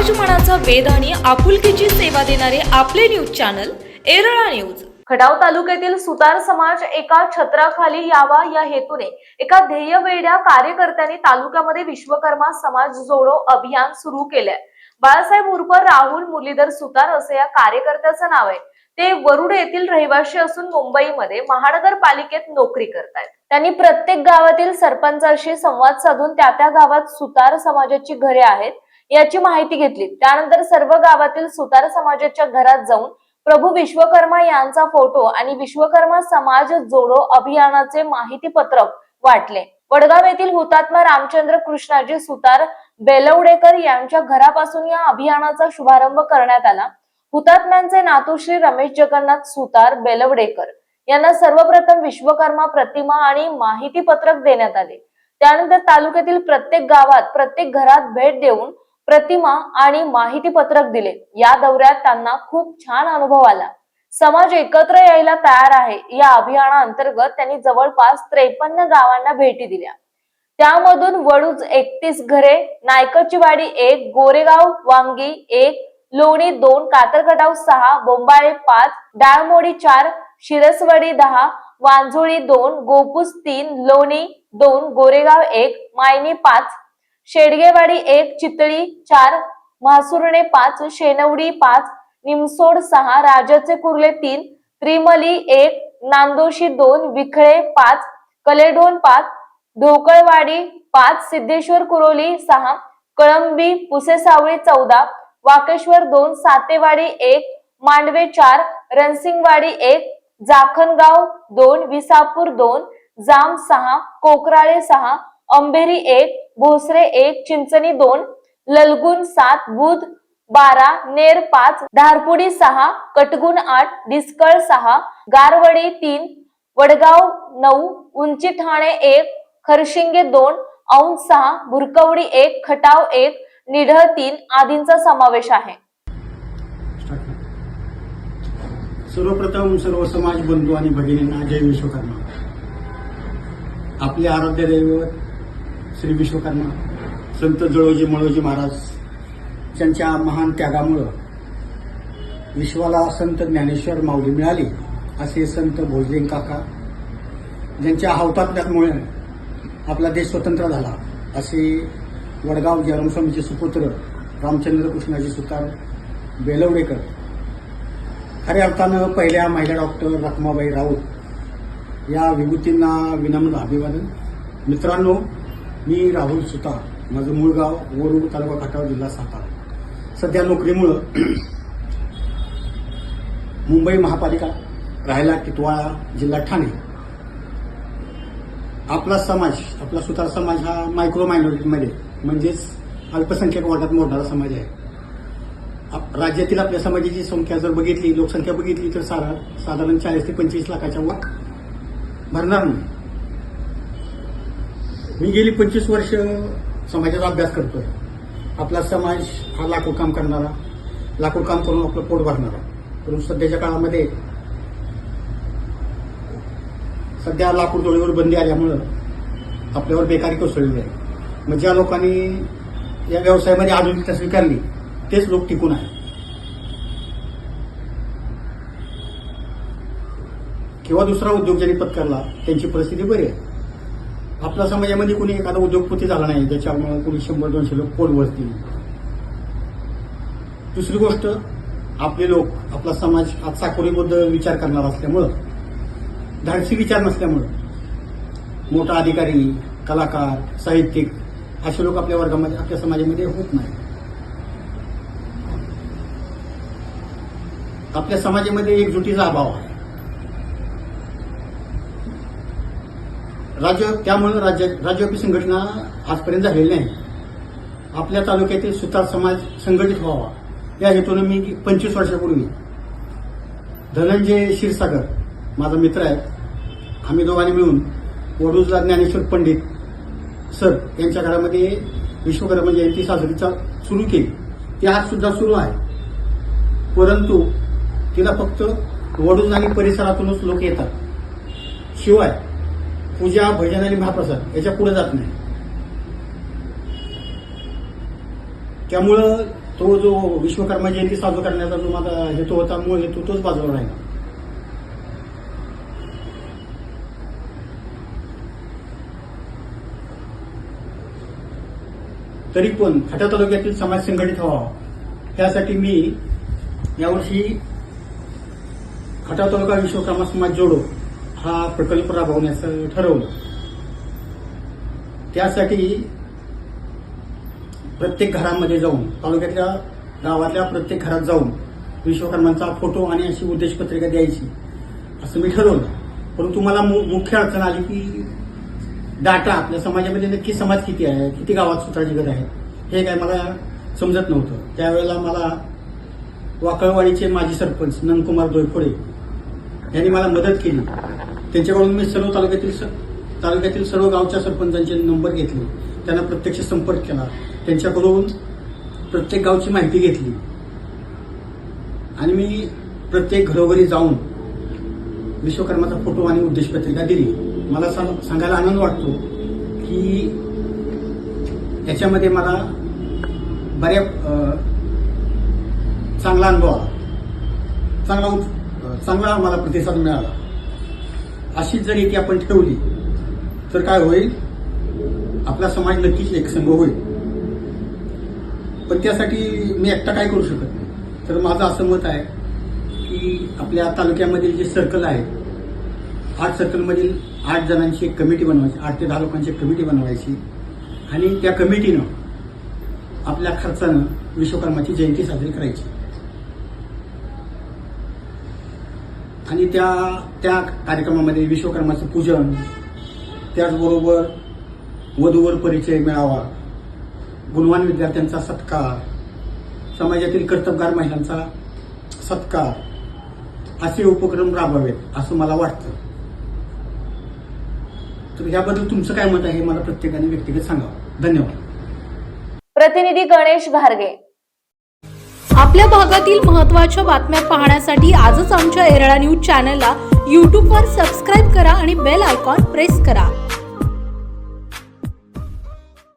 समाज मनाचा वेध आणि आपुलकीची सेवा देणारे आपले news channel Erala news. Khatav तालुक्यातील सुतार समाज एका छत्राखाली यावा या हेतूने एका ध्येयवेड्या कार्यकर्त्यांनी तालुक्यामध्ये विश्वकर्मा समाज जोडो अभियान सुरू केले। बाळासाहेब उर्फ राहुल मुरलीधर सुतार असे या कार्यकर्त्याचं नाव आहे। ते वरुड येथील रहिवासी असून मुंबईमध्ये महानगरपालिकेत नोकरी करतात। त्यांनी प्रत्येक गावातील सरपंचाशी संवाद साधून त्या गावात सुतार समाजाची घरे आहेत याची माहिती घेतली। त्यानंतर सर्व गावातील सुतार समाजाच्या घरात जाऊन प्रभू विश्वकर्मा यांचा फोटो आणि विश्वकर्मा समाज जोडो अभियानाचे माहिती पत्रक वाटले। वडगाव येथील हुतात्मा रामचंद्र कृष्णाजी सुतार बेलवडेकर यांच्या घरापासून या अभियानाचा शुभारंभ करण्यात आला। हुतात्म्यांचे नातू श्री रमेश जगन्नाथ सुतार बेलवडेकर यांना सर्वप्रथम विश्वकर्मा प्रतिमा आणि माहिती पत्रक देण्यात आले। त्यानंतर तालुक्यातील प्रत्येक गावात प्रत्येक घरात भेट देऊन प्रतिमा आणि माहिती पत्रक दिले। या दौऱ्यात त्यांना खूप छान अनुभव आला। समाज एकत्र यायला तयार आहे या अभियानाअंतर्गत त्यांनी जवळपास 53 गावांना भेटी दिल्या। त्यामधून वडूज 31 घरे, नायकचीवाडी 1, गोरेगाव वांगी 1, लोणी 2, कातरखटाव 6, बोंबाळे 5, डाळमोडी 4, शिरसवाडी 10, वांजुळी 2, गोपूस 3, लोणी 2, गोरेगाव 1, मायनी 5, शेडगेवाडी 1, चितळी 4, म्हासुर्णे 5, शेनवडी 5, निमसोड 6, राजाचे कुर्ले 3, त्रिमली 1, नांदोशी 2, विखळे 5, कलेडोन 5, ढोकळवाडी 5, सिद्धेश्वर कुरोली 6, कळंबी पुसेसावळी 14, वाकेश्वर 2, सातेवाडी 1, मांडवे 4, रणसिंगवाडी 1, जाखणगाव 2, विसापूर 2, जाम 6, कोकराळे 6, अंबेरी 1, भोसरे 1, चिंचणी 2, ललगुण 7, बुध 12, नेर 5, धारपुडी 6, कटगुण 8, डिस्कळ 6, गारवडी 3, वडगाव 9, उंची ठाणे 1, खरशिंगे 2, औंध 6, भुरकवडी 1, खटाव 1, निढळ 3 आदींचा समावेश आहे। सर्वप्रथम सर्व समाज बंधू आणि भगिनींना जय विश्वकर्मा। आपले आराध्य दैवत श्री विश्वकर्मा संत जळोजी मळोजी महाराज त्यांच्या महान त्यागामुळे विश्वाला संत ज्ञानेश्वर माऊली मिळाली असे संत भोजलिंग काका ज्यांच्या हौतात्म्यामुळे आपला देश स्वतंत्र झाला असे वडगाव जयरामस्वामीचे सुपुत्र रामचंद्र कृष्णाजी सुतार बेलवडेकर खऱ्या अर्थानं पहिल्या महिला डॉक्टर रखमाबाई राऊत या विभूतींना विनम्र अभिवादन। मित्रांनो, मी राहुल सुतार, माझं मूळ गाव वरुड, तालुका खटाव, जिल्हा सातारा। सध्या नोकरीमुळं मुंबई महापालिका, राहायला टिटवाळा, जिल्हा ठाणे। आपला समाज, आपला सुतार समाज हा मायक्रो मायनॉरिटीमध्ये म्हणजेच अल्पसंख्याक वर्गात मोडणारा समाज आहे। राज्यातील आपल्या समाजाची संख्या जर बघितली, लोकसंख्या बघितली तर साधारण 40 ते 25 लाखाच्या वर भरणार नाही। मी गेली 25 वर्ष समाजाचा अभ्यास करतोय। आपला समाज हा लाकूड काम करणारा, लाकूड काम करून आपलं पोट भरणारा, परंतु सध्याच्या काळामध्ये सध्या लाकूड तोडीवर बंदी आल्यामुळं आपल्यावर बेकारी कोसळली आहे। मग ज्या लोकांनी या व्यवसायामध्ये आधुनिकता स्वीकारली तेच लोक टिकून आहेत। किंवा दुसरा उद्योग ज्यांनी पत्करला त्यांची परिस्थिती बरी आहे। आपल्या समाजामध्ये कुणी एखादा उद्योगपती झाला नाही ज्याच्यामुळे कुणी 100-200 लोक पोट भरतील। दुसरी गोष्ट, आपले लोक, आपला समाज हा चाकोरीबद्ध विचार करणार असल्यामुळं, धाडसी विचार नसल्यामुळं मोठा अधिकारी, कलाकार, साहित्यिक असे लोक आपल्या वर्गामध्ये, आपल्या समाजामध्ये होत नाही। आपल्या समाजामध्ये एकजुटीचा अभाव आहे। त्यामुळे राज्यव्यापी संघटना आजपर्यंत झालेली नाही। आपल्या तालुक्यातील सुतार समाज संघटित व्हावा या हेतूने मी 25 वर्षापूर्वी धनंजय क्षीरसागर माझा मित्र आहे, आम्ही दोघांनी मिळून वडूजला ज्ञानेश्वर पंडित सर यांच्या घरामध्ये विश्वकर्मा जयंती साजरी सुरू केली। ती आज सुद्धा सुरू आहे, परंतु तिला फक्त वडूज आणि परिसरातूनच लोक येतात, शिवाय पूजा, भजन आणि महाप्रसाद याच्या पुढे जात नाही। त्यामुळं तो जो विश्वकर्मा जयंती साजरा करण्याचा जो माझा हेतू होता, मूळ हेतू तोच बाजूला राहिला. तरी पण खटाव तालुक्यातील समाज संघटित व्हावा यासाठी मी यावर्षी खटाव तालुका विश्वकर्मा समाज जोडो हा प्रकल्प राबवण्याचं ठरवलं. त्यासाठी प्रत्येक घरामध्ये जाऊन, तालुक्यातल्या गावातल्या प्रत्येक घरात जाऊन विश्वकर्मांचा फोटो आणि अशी उद्देशपत्रिका द्यायची असं मी ठरवलं. परंतु मला मुख्य अडचण आली की डाटा आपल्या समाजामध्ये नक्की समाज किती आहे, किती गावात सुतारची गट आहे, हे काय मला समजत नव्हतं. त्यावेळेला मला वाकळवाडीचे माजी सरपंच नंदकुमार दोयफोडे यांनी मला मदत केली. त्यांच्याकडून मी सर्व तालुक्यातील सर्व गावच्या सरपंचांचे नंबर घेतले, त्यांना प्रत्यक्ष संपर्क केला, त्यांच्याकडून प्रत्येक गावची माहिती घेतली आणि मी प्रत्येक घरोघरी जाऊन विश्वकर्माचा फोटो आणि उद्देशपत्रिका दिली. मला सांगायला आनंद वाटतो की याच्यामध्ये मला चांगला अनुभव आला, चांगला मला प्रतिसाद मिळाला. अशीच जर एकी आपण ठेवली तर काय होईल, आपला समाज नक्कीच एकसंघ होईल. पण त्यासाठी मी एकटा काय करू शकत नाही. तर माझं असं मत आहे की आपल्या तालुक्यामधील जे सर्कल आहे, 8 सर्कलमधील 8 जणांची एक कमिटी बनवायची, 8 ते 10 लोकांची एक कमिटी बनवायची आणि त्या कमिटीनं आपल्या खर्चानं विश्वकर्माची जयंती साजरी करायची. आणि त्या कार्यक्रमामध्ये विश्वकर्माचं पूजन, त्याचबरोबर वधूवर परिचय मेळावा, गुणवान विद्यार्थ्यांचा सत्कार, समाजातील कर्तबगार महिलांचा सत्कार असे उपक्रम राबवावेत असं मला वाटतं. तर याबद्दल तुमचं काय मत आहे हे मला प्रत्येकाने व्यक्तिगत सांगावं. धन्यवाद. प्रतिनिधी गणेश घारगे. आपल्या भागातील महत्त्वाच्या बातम्या पाहण्यासाठी आजच आमच्या एरळा न्यूज चॅनलला यूट्यूबवर सबस्क्राईब करा आणि बेल आयकॉन प्रेस करा.